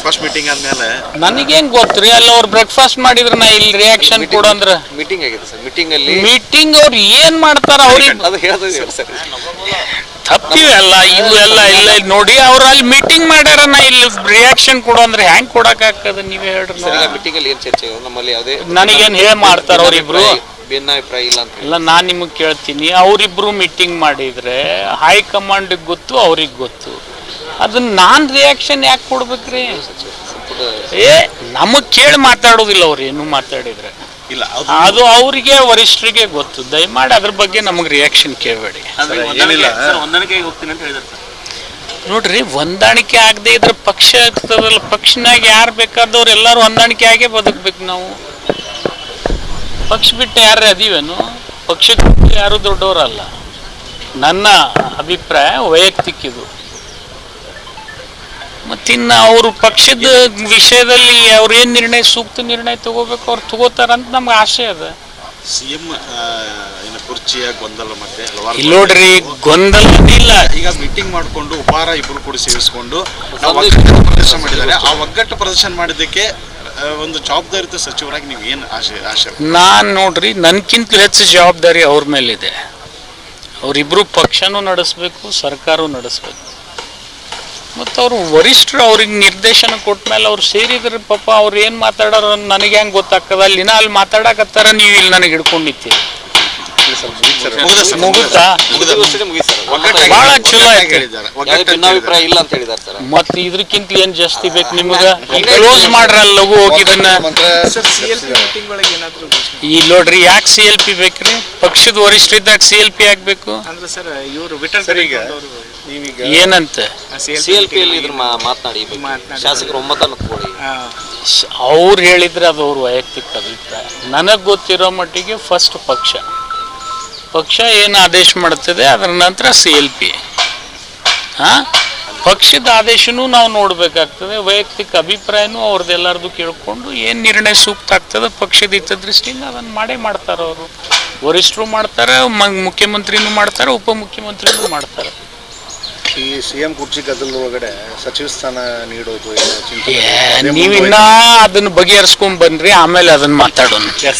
Breakfast meeting ಆದ್ಮೇಲೆ ನನಗೇನ್ ಗೊತ್ತ್ರಿ ಅಲ್ಲ ಅವ್ರು ಬ್ರೇಕ್ಫಾಸ್ಟ್ ಮಾಡಿದ್ರೆ ನಾ ಇಲ್ಲಿ ರಿಯಾಕ್ಷನ್ ಕೊಡಂದ್ರ ಮೀಟಿಂಗ್ ಆಗಿದೆ ಸರ್. ಮೀಟಿಂಗ್ ಅವ್ರು ಏನ್ ಮಾಡ್ತಾರ ಅವ್ರಿಗೆ ಅದು ಹೇಳೋದು ಸರ್. ತಪ್ಪಿವೆಲ್ಲ ಇವೆಲ್ಲ ಇಲ್ಲ ನೋಡಿ ಅವ್ರು ಅಲ್ಲಿ ಮೀಟಿಂಗ್ ಮಾಡ್ಯಾರ ನಾ ಇಲ್ಲಿ ರಿಯಾಕ್ಷನ್ ಕೊಡು ಅಂದ್ರೆ ಹೆಂಗ್ ಕೊಡಕ್ ಆಗ್ತದ ನೀವೇ ಹೇಳ್ರಿ. ಮೀಟಿಂಗ್ ಅಲ್ಲಿ ಏನ್ ಚರ್ಚೆ ನಮ್ಮಲ್ಲಿ ಯಾವುದೇ ನನಗೇನ್ ಮಾಡ್ತಾರ ಅವ್ರಿಬ್ರು ಭಿನ್ನಾಭಿಪ್ರಾಯ ಇಲ್ಲ ಅಂತ ಇಲ್ಲ. ನಾನ್ ನಿಮಗ್ ಕೇಳ್ತೀನಿ, ಅವರಿಬ್ರು ಮೀಟಿಂಗ್ ಮಾಡಿದ್ರೆ ಹೈಕಮಾಂಡ್ ಗೊತ್ತು, ಅವ್ರಿಗೆ ಗೊತ್ತು. ಅದನ್ನ ನಾನ್ ರಿಯಾಕ್ಷನ್ ಯಾಕೆ ಕೊಡ್ಬೇಕ್ರಿ? ನಮಗ್ ಕೇಳಿ ಮಾತಾಡೋದಿಲ್ಲ ಅವ್ರು ಏನು ಮಾತಾಡಿದ್ರೆ. ಇಲ್ಲ ಅದು ಅವರಿಗೆ ವರಿಷ್ಠರಿಗೆ ಗೊತ್ತು. ದಯಮಾಡಿ ಅದ್ರ ಬಗ್ಗೆ ನಮಗೆ ರಿಯಾಕ್ಷನ್ ಕೇಳಬೇಡಿ. ನೋಡ್ರಿ, ಹೊಂದಾಣಿಕೆ ಆಗದೆ ಇದ್ರೆ ಪಕ್ಷ ಆಗ್ತದಲ್ಲ, ಪಕ್ಷನಾಗ ಯಾರು ಬೇಕಾದವ್ರು ಎಲ್ಲರೂ ಹೊಂದಾಣಿಕೆ ಆಗೇ ಬದುಕ್ಬೇಕು. ನಾವು ಪಕ್ಷ ಬಿಟ್ಟು ಯಾರೇ ಅದೀವೇನು? ಪಕ್ಷಕ್ಕೆ ಬಿಟ್ಟು ಯಾರು ದೊಡ್ಡವರಲ್ಲ. ನನ್ನ ಅಭಿಪ್ರಾಯ ವೈಯಕ್ತಿಕ ಇದು. ಮತ್ತಿನ್ನು ಅವರು ಪಕ್ಷದ ವಿಷಯದಲ್ಲಿ ಅವ್ರು ಏನು ನಿರ್ಣಯ, ಸೂಕ್ತ ನಿರ್ಣಯ ತಗೋಬೇಕು ಅವ್ರು ತಗೋತಾರಂತ ನಮ್ಗೆ ಆಸೆ ಅದ. ಸಿಎಂ ಕುರ್ಚಿಯ ಗೊಂದಲ ಮತ್ತೆ ನೋಡ್ರಿ, ಗೊಂದಲ ಇಲ್ಲ. ಈಗ ಮೀಟಿಂಗ್ ಮಾಡಿಕೊಂಡು ಉಪಹಾರ ಇಬ್ರು ಕೂಡ ಸೇರಿಸಿಕೊಂಡು ಪ್ರದರ್ಶನ ಮಾಡಿದ್ದಾರೆ. ಆ ಒಗ್ಗಟ್ಟು ಪ್ರದರ್ಶನ ಮಾಡಿದ್ದಕ್ಕೆ ಒಂದು ಜವಾಬ್ದಾರಿತ ಸಚಿವರಾಗಿ ನೀವು ಏನು ಆಶೆ? ನಾನು ನೋಡ್ರಿ, ನನ್ಕಿಂತಲೂ ಹೆಚ್ಚು ಜವಾಬ್ದಾರಿ ಅವ್ರ ಮೇಲಿದೆ. ಅವರಿಬ್ರು ಪಕ್ಷನೂ ನಡೆಸ್ಬೇಕು, ಸರ್ಕಾರವೂ ನಡೆಸ್ಬೇಕು. ಮತ್ತು ಅವರು ವರಿಷ್ಠರು ಅವ್ರಿಗೆ ನಿರ್ದೇಶನ ಕೊಟ್ಟ ಮೇಲೆ ಅವ್ರು ಸೇರಿದ್ರೆ ಪಾಪ ಅವ್ರು ಏನು ಮಾತಾಡೋರು ನನಗೆ ಹೆಂಗೆ ಗೊತ್ತಾಗ್ತದ? ಅಲ್ಲಿನ ಅಲ್ಲಿ ಮಾತಾಡಕತ್ತಾರ, ನೀವು ಇಲ್ಲಿ ನನಗೆ ಹಿಡ್ಕೊಂಡಿರ್ತೀರಿ. ಮುಗುತ್ತಾ? ಬಹಳ ಚಲೋ ಭಿನ್ನಾಭಿಪ್ರಾಯ ಇಲ್ಲ ಅಂತ ಹೇಳಿದಾರೆ ಸರ್. ಮತ್ತೆ ಇದಕ್ಕಿಂತ ಏನ್ ಜಾಸ್ತಿ ಬೇಕು ನಿಮ್ಗೆ? ಕ್ಲೋಸ್ ಮಾಡ್ರಲ್ಲ ಲಘು ಹೋಗಿದನ್ನ. ಈ ನೋಡ್ರಿ, ಯಾಕೆ CLP ಬೇಕ್ರಿ? ಪಕ್ಷದ ವರಿಷ್ಠ ಇದ್ದಾಗ CLP ಆಗ್ಬೇಕು ಏನಂತ? CLP ಅಲ್ಲಿ ಇದ್ರ ಮಾತನಾಡಿ ಶಾಸಕರು ಒಮ್ಮತನ ತಗೊಳ್ಳಿ. ಅವ್ರು ಹೇಳಿದ್ರೆ ಅದು ಅವ್ರ ವೈಯಕ್ತಿಕ ಅಭಿಪ್ರಾಯ. ನನಗೆ ಗೊತ್ತಿರೋ ಮಟ್ಟಿಗೆ ಫಸ್ಟ್ ಪಕ್ಷ ಏನು ಆದೇಶ ಮಾಡ್ತದೆ, ಅದರ ನಂತರ CLP. ಪಕ್ಷದ ಆದೇಶನೂ ನಾವು ನೋಡ್ಬೇಕಾಗ್ತದೆ, ವೈಯಕ್ತಿಕ ಅಭಿಪ್ರಾಯನೂ ಅವ್ರದ್ದೆಲ್ಲರದು ಕೇಳ್ಕೊಂಡು ಏನು ನಿರ್ಣಯ ಸೂಕ್ತ ಆಗ್ತದೆ ಪಕ್ಷದ ಹಿತದೃಷ್ಟಿಯಿಂದ ಅದನ್ನು ಮಾಡೇ ಮಾಡ್ತಾರೆ. ಅವರು ವರಿಷ್ಠರು ಮಾಡ್ತಾರೆ, ಮುಖ್ಯಮಂತ್ರಿನೂ ಮಾಡ್ತಾರೆ, ಉಪಮುಖ್ಯಮಂತ್ರಿನೂ ಮಾಡ್ತಾರೆ. ಈ CM ಕುರ್ಚಿ ಗದ್ದಲ ಒಳಗಡೆ ಸಚಿವ ಸ್ಥಾನ ನೀಡೋದು ನೀವಿನ್ನ ಅದನ್ನ ಬಗೆಹರಿಸ್ಕೊಂಡ್ ಬನ್ರಿ, ಆಮೇಲೆ ಅದನ್ನ ಮಾತಾಡೋಣ.